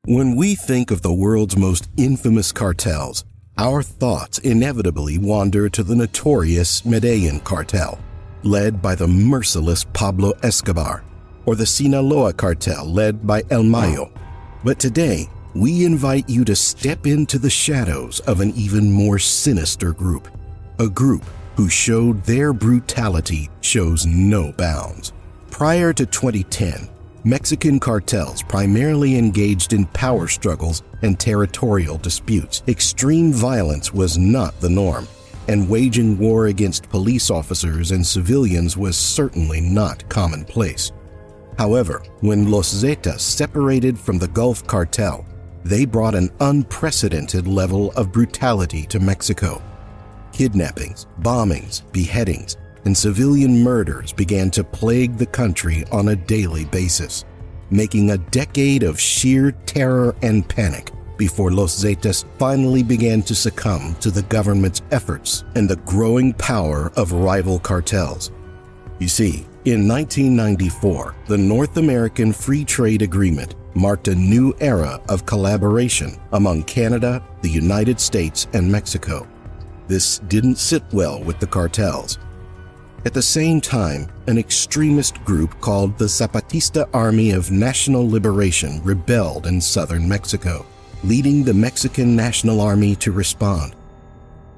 When we think of the world's most infamous cartels, our thoughts inevitably wander to the notorious Medellin cartel, led by the merciless Pablo Escobar, or the Sinaloa cartel led by El Mayo. But today, we invite you to step into the shadows of an even more sinister group, a group who showed their brutality shows no bounds. Prior to 2010, Mexican cartels primarily engaged in power struggles and territorial disputes. Extreme violence was not the norm, and waging war against police officers and civilians was certainly not commonplace. However, when Los Zetas separated from the Gulf Cartel, they brought an unprecedented level of brutality to Mexico. Kidnappings, bombings, beheadings, and civilian murders began to plague the country on a daily basis, making a decade of sheer terror and panic before Los Zetas finally began to succumb to the government's efforts and the growing power of rival cartels. You see, in 1994, the North American Free Trade Agreement marked a new era of collaboration among Canada, the United States, and Mexico. This didn't sit well with the cartels. At the same time, an extremist group called the Zapatista Army of National Liberation rebelled in southern Mexico, leading the Mexican National Army to respond.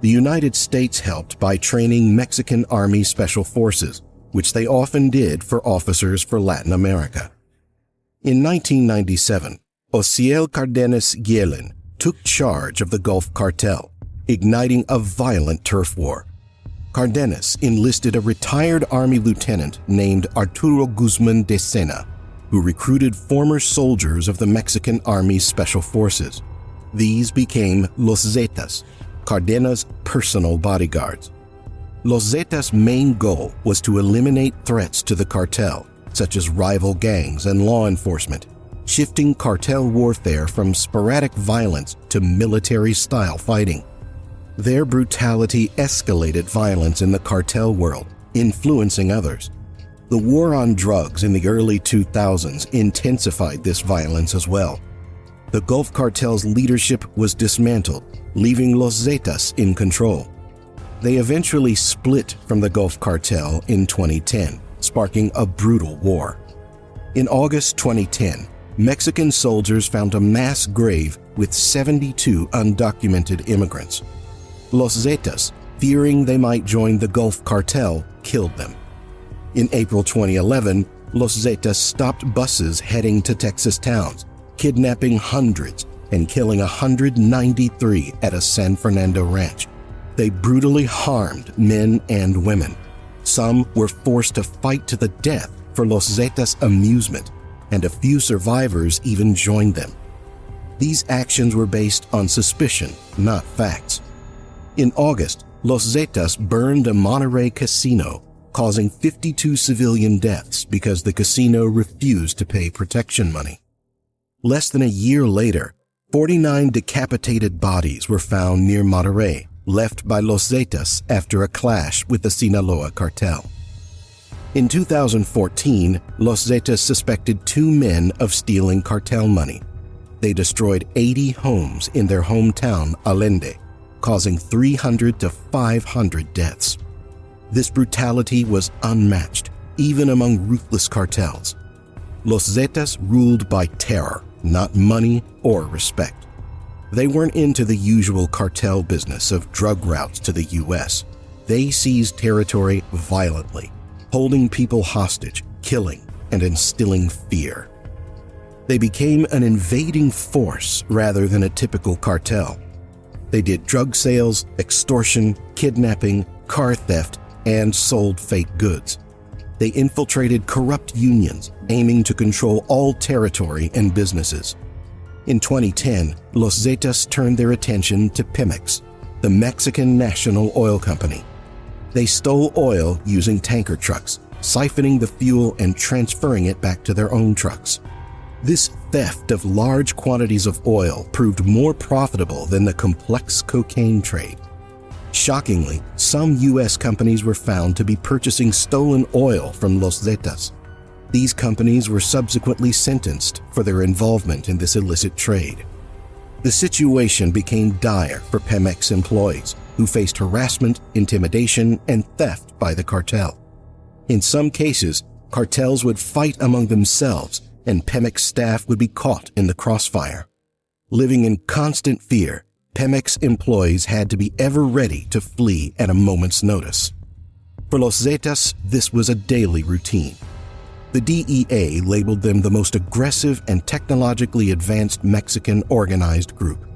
The United States helped by training Mexican Army Special Forces, which they often did for officers for Latin America. In 1997, Ociel Cardenas Guillen took charge of the Gulf Cartel, igniting a violent turf war. Cardenas enlisted a retired Army lieutenant named Arturo Guzman de Sena, who recruited former soldiers of the Mexican Army's Special Forces. These became Los Zetas, Cardenas' personal bodyguards. Los Zetas' main goal was to eliminate threats to the cartel, such as rival gangs and law enforcement, shifting cartel warfare from sporadic violence to military-style fighting. Their brutality escalated violence in the cartel world, influencing others. The war on drugs in the early 2000s intensified this violence as well. The Gulf Cartel's leadership was dismantled, leaving Los Zetas in control. They eventually split from the Gulf Cartel in 2010, sparking a brutal war. In August 2010, Mexican soldiers found a mass grave with 72 undocumented immigrants. Los Zetas, fearing they might join the Gulf Cartel, killed them. In April 2011, Los Zetas stopped buses heading to Texas towns, kidnapping hundreds and killing 193 at a San Fernando ranch. They brutally harmed men and women. Some were forced to fight to the death for Los Zetas' amusement, and a few survivors even joined them. These actions were based on suspicion, not facts. In August, Los Zetas burned a Monterrey casino, causing 52 civilian deaths because the casino refused to pay protection money. Less than a year later, 49 decapitated bodies were found near Monterrey, left by Los Zetas after a clash with the Sinaloa cartel. In 2014, Los Zetas suspected 2 men of stealing cartel money. They destroyed 80 homes in their hometown, Allende, causing 300 to 500 deaths. This brutality was unmatched, even among ruthless cartels. Los Zetas ruled by terror, not money or respect. They weren't into the usual cartel business of drug routes to the U.S. They seized territory violently, holding people hostage, killing, and instilling fear. They became an invading force rather than a typical cartel. They did drug sales, extortion, kidnapping, car theft, and sold fake goods. They infiltrated corrupt unions, aiming to control all territory and businesses. In 2010, Los Zetas turned their attention to Pemex, the Mexican National Oil Company. They stole oil using tanker trucks, siphoning the fuel and transferring it back to their own trucks. This theft of large quantities of oil proved more profitable than the complex cocaine trade. Shockingly, some U.S. companies were found to be purchasing stolen oil from Los Zetas. These companies were subsequently sentenced for their involvement in this illicit trade. The situation became dire for Pemex employees, who faced harassment, intimidation, and theft by the cartel. In some cases, cartels would fight among themselves, and Pemex staff would be caught in the crossfire. Living in constant fear, Pemex employees had to be ever ready to flee at a moment's notice. For Los Zetas, this was a daily routine. The DEA labeled them the most aggressive and technologically advanced Mexican organized group.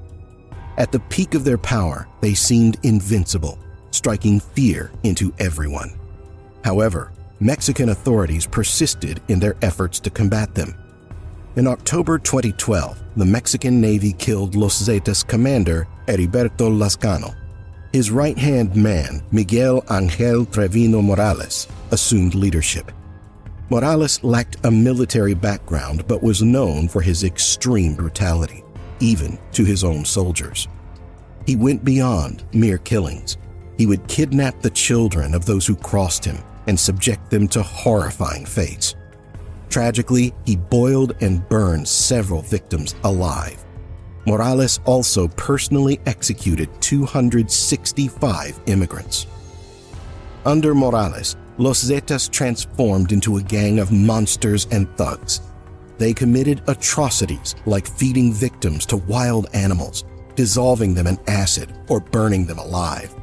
At the peak of their power, they seemed invincible, striking fear into everyone. However, Mexican authorities persisted in their efforts to combat them. In October 2012, the Mexican Navy killed Los Zetas commander Heriberto Lascano. His right-hand man, Miguel Ángel Trevino Morales, assumed leadership. Morales lacked a military background but was known for his extreme brutality, even to his own soldiers. He went beyond mere killings. He would kidnap the children of those who crossed him and subject them to horrifying fates. Tragically, he boiled and burned several victims alive. Morales also personally executed 265 immigrants. Under Morales, Los Zetas transformed into a gang of monsters and thugs. They committed atrocities like feeding victims to wild animals, dissolving them in acid, or burning them alive.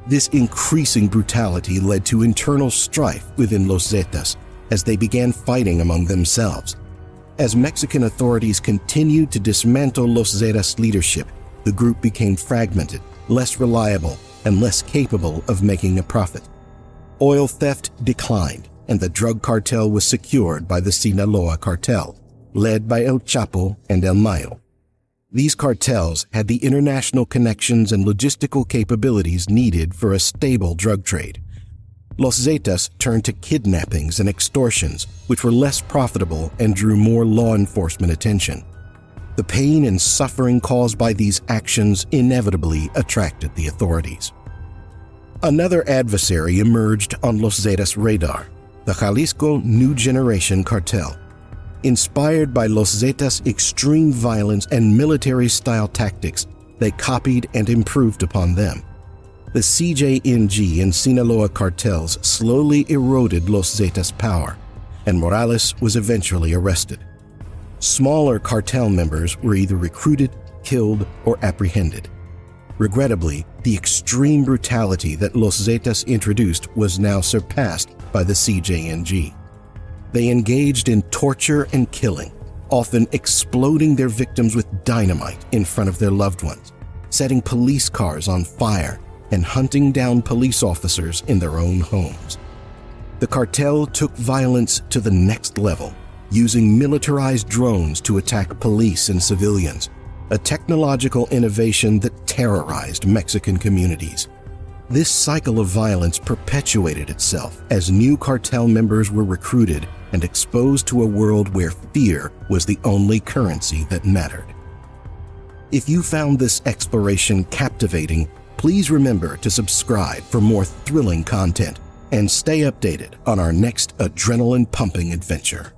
This increasing brutality led to internal strife within Los Zetas as they began fighting among themselves. As Mexican authorities continued to dismantle Los Zetas' leadership, the group became fragmented, less reliable, and less capable of making a profit. Oil theft declined, and the drug cartel was secured by the Sinaloa cartel, led by El Chapo and El Mayo. These cartels had the international connections and logistical capabilities needed for a stable drug trade. Los Zetas turned to kidnappings and extortions, which were less profitable and drew more law enforcement attention. The pain and suffering caused by these actions inevitably attracted the authorities. Another adversary emerged on Los Zetas' radar, the Jalisco New Generation Cartel. Inspired by Los Zetas' extreme violence and military-style tactics, they copied and improved upon them. The CJNG and Sinaloa cartels slowly eroded Los Zetas' power, and Morales was eventually arrested. Smaller cartel members were either recruited, killed, or apprehended. Regrettably, the extreme brutality that Los Zetas introduced was now surpassed by the CJNG. They engaged in torture and killing, often exploding their victims with dynamite in front of their loved ones, setting police cars on fire, and hunting down police officers in their own homes. The cartel took violence to the next level, using militarized drones to attack police and civilians, a technological innovation that terrorized Mexican communities. This cycle of violence perpetuated itself as new cartel members were recruited and exposed to a world where fear was the only currency that mattered. If you found this exploration captivating, please remember to subscribe for more thrilling content and stay updated on our next adrenaline-pumping adventure.